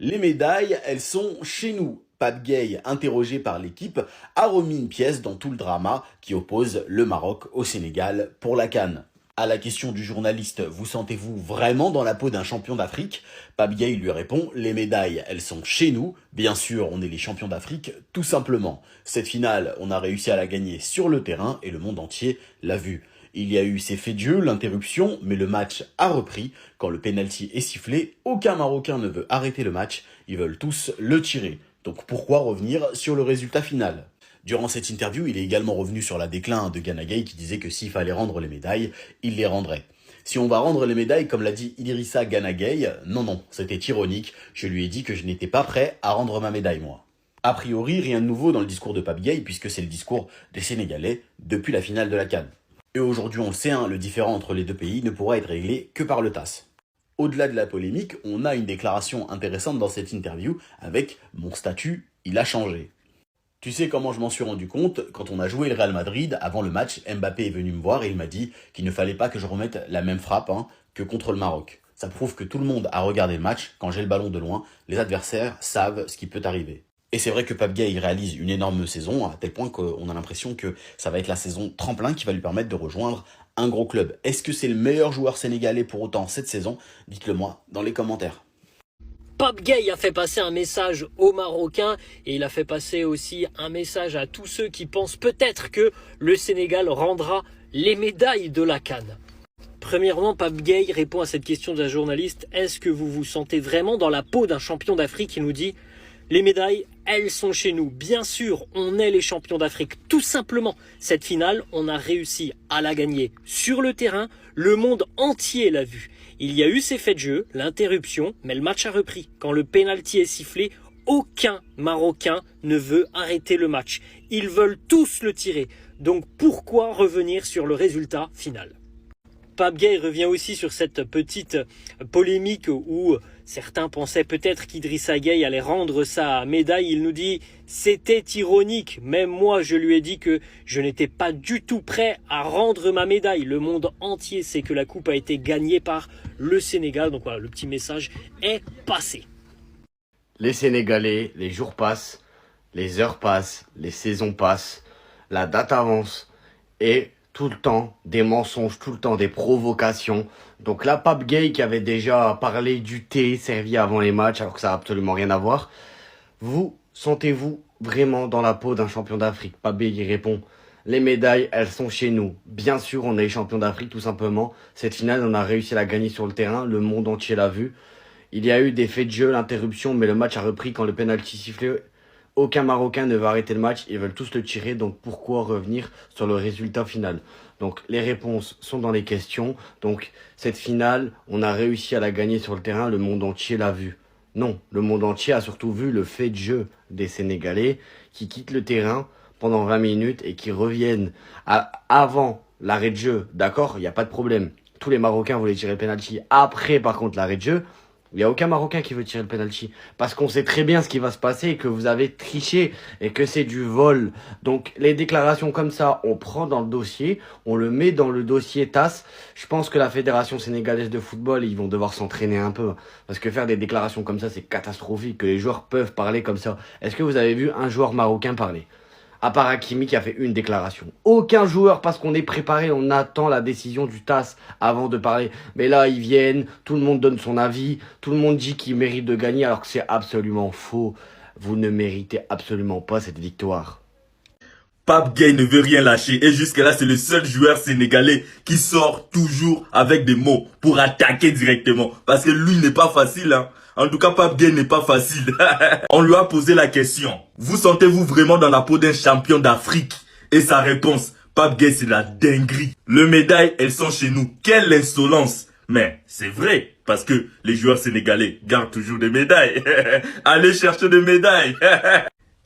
Les médailles, elles sont chez nous. Pape Gueye, interrogé par l'équipe, a remis une pièce dans tout le drama qui oppose le Maroc au Sénégal pour la CAN. À la question du journaliste « Vous sentez-vous vraiment dans la peau d'un champion d'Afrique ?» Pape Gueye lui répond « Les médailles, elles sont chez nous. Bien sûr, on est les champions d'Afrique, tout simplement. Cette finale, on a réussi à la gagner sur le terrain et le monde entier l'a vu. Il y a eu ces faits de jeu, l'interruption, mais le match a repris. Quand le penalty est sifflé, aucun Marocain ne veut arrêter le match. Ils veulent tous le tirer. Donc pourquoi revenir sur le résultat final ? Durant cette interview, il est également revenu sur la déclin de Gana Gueye qui disait que s'il fallait rendre les médailles, il les rendrait. Si on va rendre les médailles, comme l'a dit Idrissa Gana Gueye, non, c'était ironique. Je lui ai dit que je n'étais pas prêt à rendre ma médaille, moi. A priori, rien de nouveau dans le discours de Pape Gueye, puisque c'est le discours des Sénégalais depuis la finale de la CAN. Et aujourd'hui, on le sait, le différend entre les deux pays ne pourra être réglé que par le TAS. Au-delà de la polémique, on a une déclaration intéressante dans cette interview avec « Mon statut, il a changé ». Tu sais comment je m'en suis rendu compte? Quand on a joué le Real Madrid, avant le match, Mbappé est venu me voir et il m'a dit qu'il ne fallait pas que je remette la même frappe que contre le Maroc. Ça prouve que tout le monde a regardé le match. Quand j'ai le ballon de loin, les adversaires savent ce qui peut arriver. Et c'est vrai que Pape Gueye réalise une énorme saison, à tel point qu'on a l'impression que ça va être la saison tremplin qui va lui permettre de rejoindre un gros club. Est-ce que c'est le meilleur joueur sénégalais pour autant cette saison? Dites-le moi dans les commentaires. Pape Gueye a fait passer un message aux Marocains et il a fait passer aussi un message à tous ceux qui pensent peut-être que le Sénégal rendra les médailles de la CAN. Premièrement, Pape Gueye répond à cette question d'un journaliste. Est-ce que vous vous sentez vraiment dans la peau d'un champion d'Afrique? Il nous dit « Les médailles, elles sont chez nous. Bien sûr, on est les champions d'Afrique. Tout simplement, cette finale, on a réussi à la gagner sur le terrain. Le monde entier l'a vu. Il y a eu ces faits de jeu, l'interruption, mais le match a repris. Quand le penalty est sifflé, aucun Marocain ne veut arrêter le match. Ils veulent tous le tirer. Donc pourquoi revenir sur le résultat final ? Pape Gueye revient aussi sur cette petite polémique où certains pensaient peut-être qu'Idrissa Gueye allait rendre sa médaille. Il nous dit « C'était ironique. Même moi, je lui ai dit que je n'étais pas du tout prêt à rendre ma médaille. Le monde entier sait que la coupe a été gagnée par le Sénégal. » Donc voilà, le petit message est passé. Les Sénégalais, les jours passent, les heures passent, les saisons passent, la date avance et tout le temps des mensonges, tout le temps des provocations. Donc là, Pape Gueye qui avait déjà parlé du thé servi avant les matchs, alors que ça n'a absolument rien à voir. Vous sentez-vous vraiment dans la peau d'un champion d'Afrique? Pape Gueye répond « Les médailles, elles sont chez nous. Bien sûr, on est les champions d'Afrique, tout simplement. Cette finale, on a réussi à la gagner sur le terrain. Le monde entier l'a vu. Il y a eu des faits de jeu, l'interruption, mais le match a repris quand le penalty sifflé. Aucun Marocain ne va arrêter le match, ils veulent tous le tirer, donc pourquoi revenir sur le résultat final? Donc les réponses sont dans les questions. Donc cette finale, on a réussi à la gagner sur le terrain, le monde entier l'a vu. Non, le monde entier a surtout vu le fait de jeu des Sénégalais qui quittent le terrain pendant 20 minutes et qui reviennent avant l'arrêt de jeu. D'accord, il n'y a pas de problème. Tous les Marocains voulaient tirer le penalty. Après, par contre, l'arrêt de jeu, il n'y a aucun Marocain qui veut tirer le penalty. Parce qu'on sait très bien ce qui va se passer et que vous avez triché et que c'est du vol. Donc les déclarations comme ça, on prend dans le dossier, on le met dans le dossier TAS. Je pense que la Fédération sénégalaise de football, ils vont devoir s'entraîner un peu. Parce que faire des déclarations comme ça, c'est catastrophique. Que les joueurs peuvent parler comme ça. Est-ce que vous avez vu un joueur marocain parler ? À part Hakimi qui a fait une déclaration. Aucun joueur, parce qu'on est préparé, on attend la décision du TAS avant de parler. Mais là, ils viennent, tout le monde donne son avis, tout le monde dit qu'il mérite de gagner, alors que c'est absolument faux. Vous ne méritez absolument pas cette victoire. Pape Gueye ne veut rien lâcher et jusque là c'est le seul joueur sénégalais qui sort toujours avec des mots pour attaquer directement. Parce que lui n'est pas facile En tout cas, Pape Gueye n'est pas facile. On lui a posé la question. Vous sentez-vous vraiment dans la peau d'un champion d'Afrique? Et sa réponse, Pape Gueye, c'est la dinguerie. Les médailles, elles sont chez nous. Quelle insolence! Mais c'est vrai, parce que les joueurs sénégalais gardent toujours des médailles. Allez chercher des médailles.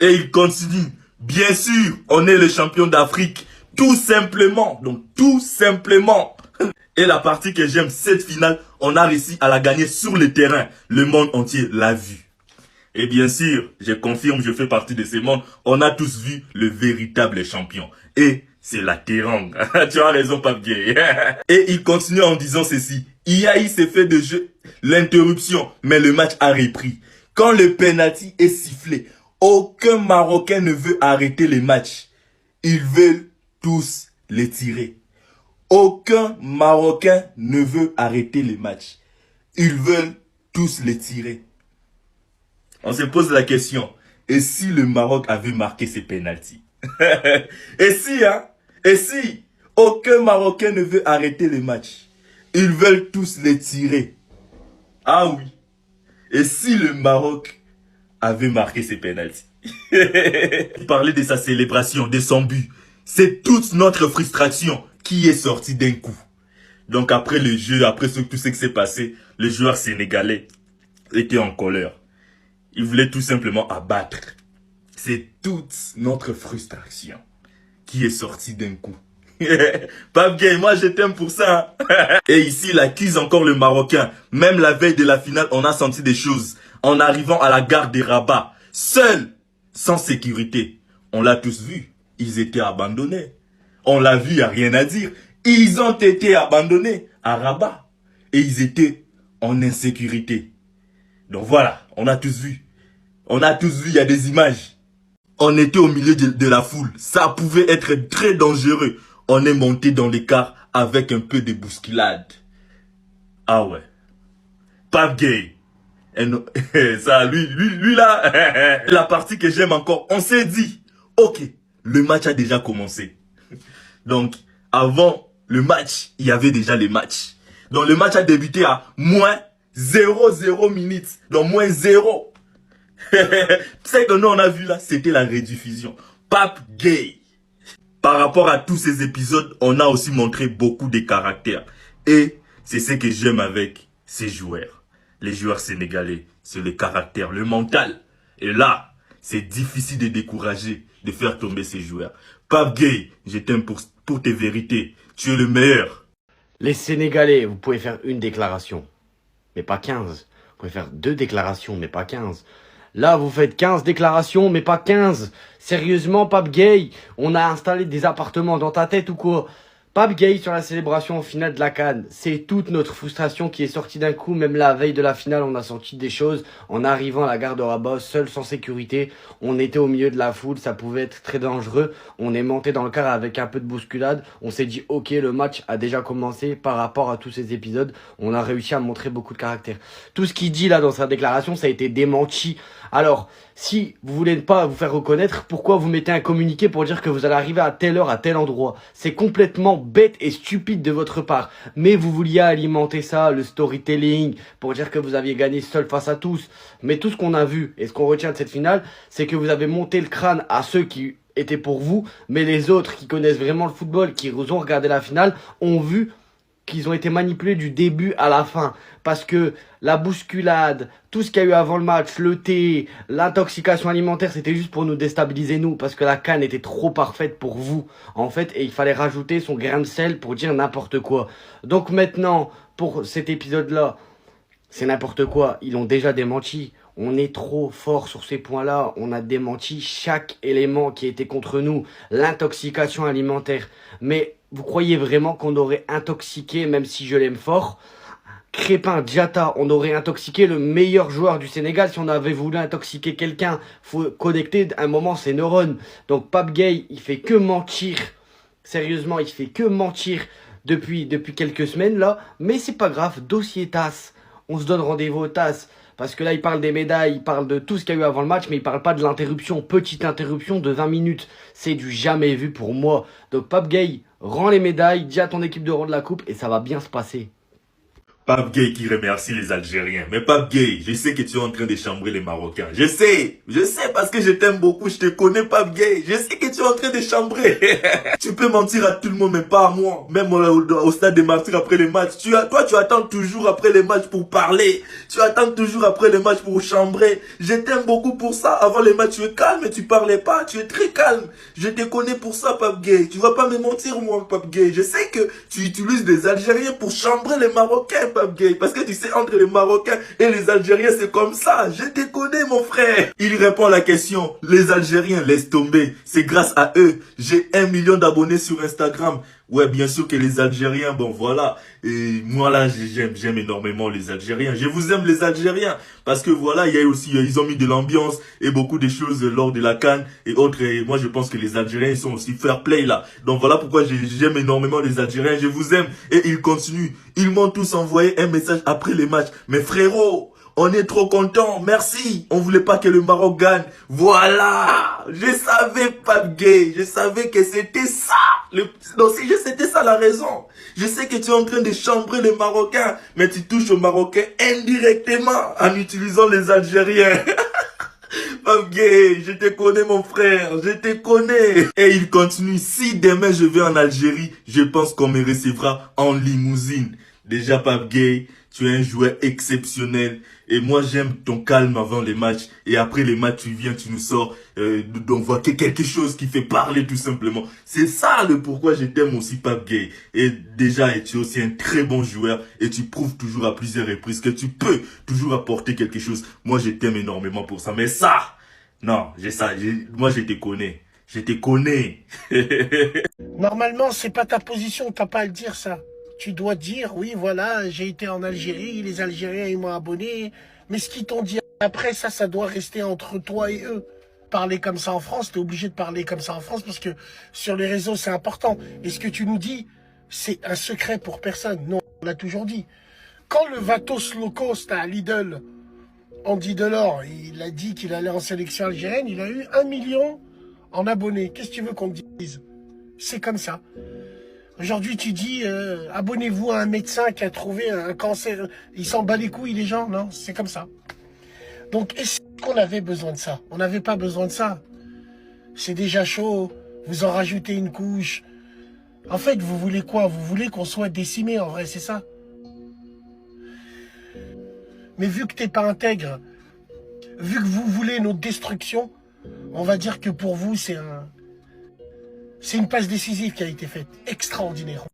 Et il continue. Bien sûr, on est le champion d'Afrique. Tout simplement. Donc, tout simplement. Et la partie que j'aime, cette finale, on a réussi à la gagner sur le terrain. Le monde entier l'a vu. Et bien sûr, je confirme, je fais partie de ce monde. On a tous vu le véritable champion. Et c'est la Terang. Tu as raison, Pape Gueye. Et il continue en disant ceci. Il y a eu ces faits de jeu, l'interruption, mais le match a repris. Quand le penalty est sifflé, aucun Marocain ne veut arrêter les matchs. Ils veulent tous les tirer. Aucun Marocain ne veut arrêter les matchs. Ils veulent tous les tirer. On se pose la question, et si le Maroc avait marqué ses pénaltys? Et si aucun Marocain ne veut arrêter les matchs? Ils veulent tous les tirer. Ah oui. Et si le Maroc avait marqué ses pénaltys? Parler de sa célébration, de son but, c'est toute notre frustration qui est sortie d'un coup. Donc après le jeu, après tout ce qui s'est passé, le joueur sénégalais était en colère. Il voulait tout simplement abattre. C'est toute notre frustration qui est sortie d'un coup. Pape Gueye, moi je t'aime pour ça. Et ici, il accuse encore le Marocain. Même la veille de la finale, on a senti des choses. En arrivant à la gare de Rabat, seul, sans sécurité. On l'a tous vu. Ils étaient abandonnés. On l'a vu, il n'y a rien à dire. Ils ont été abandonnés à Rabat. Et ils étaient en insécurité. Donc voilà, on a tous vu. On a tous vu, il y a des images. On était au milieu de la foule. Ça pouvait être très dangereux. On est monté dans l'écart avec un peu de bousculade. Ah ouais. Pape Gueye. Ça, lui là. La partie que j'aime encore, on s'est dit, ok, le match a déjà commencé. Donc, avant le match, il y avait déjà les matchs. Donc, le match a débuté à moins 0,0 minutes. Donc, moins 0. Ce que nous on a vu là, c'était la rediffusion. Pape Gueye. Par rapport à tous ces épisodes, on a aussi montré beaucoup de caractères. Et c'est ce que j'aime avec ces joueurs. Les joueurs sénégalais, c'est le caractère, le mental. Et là, c'est difficile de décourager, de faire tomber ces joueurs. Pape Gueye, je t'aime pour tes vérités. Tu es le meilleur. Les Sénégalais, vous pouvez faire une déclaration, mais pas 15. Vous pouvez faire 2 déclarations, mais pas 15. Là, vous faites 15 déclarations, mais pas 15. Sérieusement, Pape Gueye, on a installé des appartements dans ta tête ou quoi? Pape Gueye sur la célébration finale de la CAN, c'est toute notre frustration qui est sortie d'un coup. Même la veille de la finale, on a senti des choses. En arrivant à la gare de Rabat, seul, sans sécurité, on était au milieu de la foule, ça pouvait être très dangereux. On est monté dans le car avec un peu de bousculade. On s'est dit, ok, le match a déjà commencé par rapport à tous ces épisodes. On a réussi à montrer beaucoup de caractère. Tout ce qu'il dit là dans sa déclaration, ça a été démenti. Alors, si vous voulez pas vous faire reconnaître, pourquoi vous mettez un communiqué pour dire que vous allez arriver à telle heure, à tel endroit? C'est complètement bête et stupide de votre part. Mais vous vouliez alimenter ça, le storytelling, pour dire que vous aviez gagné seul face à tous. Mais tout ce qu'on a vu et ce qu'on retient de cette finale, c'est que vous avez monté le crâne à ceux qui étaient pour vous, mais les autres qui connaissent vraiment le football, qui ont regardé la finale, ont vu qu'ils ont été manipulés du début à la fin. Parce que la bousculade, tout ce qu'il y a eu avant le match, le thé, l'intoxication alimentaire, c'était juste pour nous déstabiliser nous. Parce que la CAN était trop parfaite pour vous, en fait. Et il fallait rajouter son grain de sel pour dire n'importe quoi. Donc maintenant, pour cet épisode-là, c'est n'importe quoi. Ils l'ont déjà démenti. On est trop fort sur ces points-là. On a démenti chaque élément qui était contre nous. L'intoxication alimentaire. Mais vous croyez vraiment qu'on aurait intoxiqué, même si je l'aime fort, Crépin, Diatta, on aurait intoxiqué le meilleur joueur du Sénégal si on avait voulu intoxiquer quelqu'un. Faut connecter un moment ses neurones. Donc Pape Gueye, il fait que mentir. Sérieusement, il fait que mentir depuis quelques semaines là. Mais c'est pas grave, dossier TAS. On se donne rendez-vous au TAS. Parce que là, il parle des médailles, il parle de tout ce qu'il y a eu avant le match, mais il parle pas de l'interruption. Petite interruption de 20 minutes. C'est du jamais vu pour moi. Donc Pape Gueye, rends les médailles, dis à ton équipe de rendre la coupe et ça va bien se passer. Pape Gueye qui remercie les Algériens. Mais Pape Gueye, je sais que tu es en train de chambrer les Marocains. Je sais parce que je t'aime beaucoup, je te connais Pape Gueye. Je sais que tu es en train de chambrer. Tu peux mentir à tout le monde, mais pas à moi. Même au stade des martyrs après les matchs. Toi, tu attends toujours après les matchs pour parler. Tu attends toujours après les matchs pour chambrer. Je t'aime beaucoup pour ça. Avant les matchs, tu es calme et tu parlais pas. Tu es très calme. Je te connais pour ça, Pape Gueye. Tu vas pas me mentir, moi, Pape Gueye. Je sais que tu utilises des Algériens pour chambrer les Marocains, Pape Gueye. Parce que tu sais, entre les Marocains et les Algériens, c'est comme ça. Je te connais, mon frère. Il répond à la question. Les Algériens, laisse tomber. C'est grâce à eux. J'ai 1 million d'abonnés sur Instagram. Ouais, bien sûr que les Algériens, bon voilà, et moi là j'aime énormément les Algériens. Je vous aime les Algériens parce que voilà, il y a aussi ils ont mis de l'ambiance et beaucoup de choses lors de la CAN et autres. Et moi je pense que les Algériens ils sont aussi fair play là. Donc voilà pourquoi j'aime énormément les Algériens. Je vous aime et ils continuent. Ils m'ont tous envoyé un message après les matchs. Mais frérot, on est trop contents, merci. On voulait pas que le Maroc gagne. Voilà. Je savais, Pape Gueye. Je savais que c'était ça. Non, c'était ça la raison. Je sais que tu es en train de chambrer les Marocains, mais tu touches aux Marocains indirectement en utilisant les Algériens. Pape Gueye, je te connais mon frère, je te connais. Et il continue, si demain je vais en Algérie, je pense qu'on me recevra en limousine. Déjà Pape Gueye, tu es un joueur exceptionnel. Et moi j'aime ton calme avant les matchs. Et après les matchs, tu viens, tu nous sors donc voilà, quelque chose qui fait parler tout simplement. C'est ça le pourquoi je t'aime aussi Pape Gueye. Et déjà, tu es aussi un très bon joueur. Et tu prouves toujours à plusieurs reprises que tu peux toujours apporter quelque chose. Moi je t'aime énormément pour ça. Mais ça, non, moi je te connais. Je te connais. Normalement, c'est pas ta position, t'as pas à le dire ça. Tu dois dire, oui, voilà, j'ai été en Algérie, les Algériens, ils m'ont abonné. Mais ce qu'ils t'ont dit après, ça doit rester entre toi et eux. Parler comme ça en France, t'es obligé de parler comme ça en France parce que sur les réseaux, c'est important. Et ce que tu nous dis, c'est un secret pour personne. Non, on l'a toujours dit. Quand le Vatos low cost à Lidl, Andy Delors, il a dit qu'il allait en sélection algérienne, il a eu 1 million en abonnés. Qu'est-ce que tu veux qu'on te dise? C'est comme ça. Aujourd'hui, tu dis, abonnez-vous à un médecin qui a trouvé un cancer. Il s'en bat les couilles, les gens, non? C'est comme ça. Donc, est-ce qu'on avait besoin de ça? On n'avait pas besoin de ça. C'est déjà chaud. Vous en rajoutez une couche. En fait, vous voulez quoi? Vous voulez qu'on soit décimé, en vrai, c'est ça? Mais vu que t'es pas intègre, vu que vous voulez notre destruction, on va dire que pour vous, c'est une passe décisive qui a été faite. Extraordinaire.